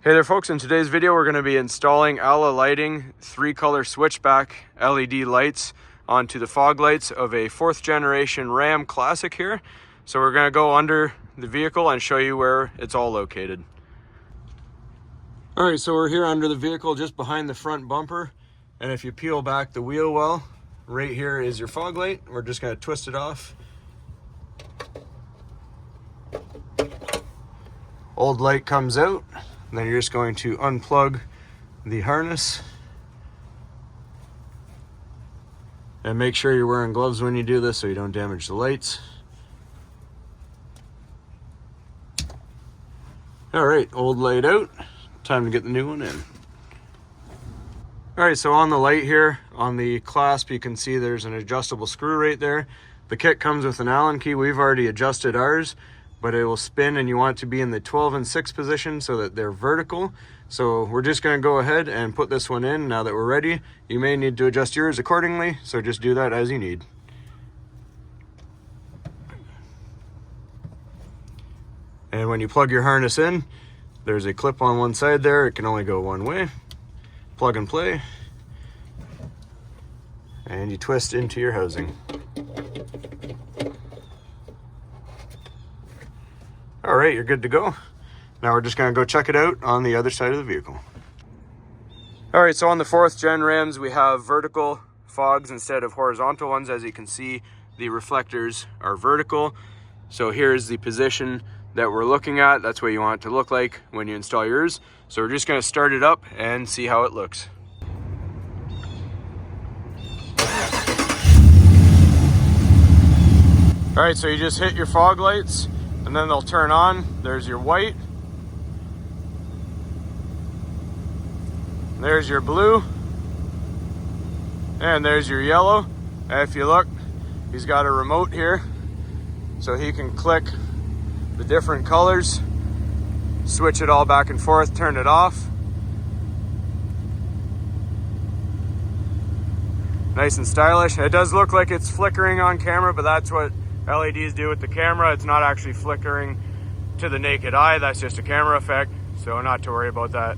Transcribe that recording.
Hey there folks, in today's video we're going to be installing Alla Lighting 3-color switchback LED lights onto the fog lights of a 4th generation Ram Classic here. So we're going to go under the vehicle and show you where it's all located. Alright, so we're here under the vehicle just behind the front bumper, and if you peel back the wheel well, right here is your fog light. We're just going to twist it off. Old light comes out. Then you're just going to unplug the harness and make sure you're wearing gloves when you do this so you don't damage the lights. All right, old light out. Time to get the new one in. All right, so on the light here, on the clasp, you can see there's an adjustable screw right there. The kit comes with an Allen key. We've already adjusted ours, but it will spin and you want it to be in the 12 and 6 position so that they're vertical. So we're just going to go ahead and put this one in now that we're ready. You may need to adjust yours accordingly, so just do that as you need. And when you plug your harness in, there's a clip on one side there. It can only go one way. Plug and play. And you twist into your housing. All right, you're good to go. Now we're just gonna go check it out on the other side of the vehicle. All right, so on the 4th gen Rams, we have vertical fogs instead of horizontal ones. As you can see, the reflectors are vertical. So here's the position that we're looking at. That's what you want it to look like when you install yours. So we're just gonna start it up and see how it looks. All right, so you just hit your fog lights and then they'll turn on. There's your white. There's your blue. And there's your yellow. And if you look, he's got a remote here, so he can click the different colors, switch it all back and forth, turn it off. Nice and stylish. It does look like it's flickering on camera, but that's what LEDs do with the camera. It's not actually flickering to the naked eye. That's just a camera effect, so not to worry about that.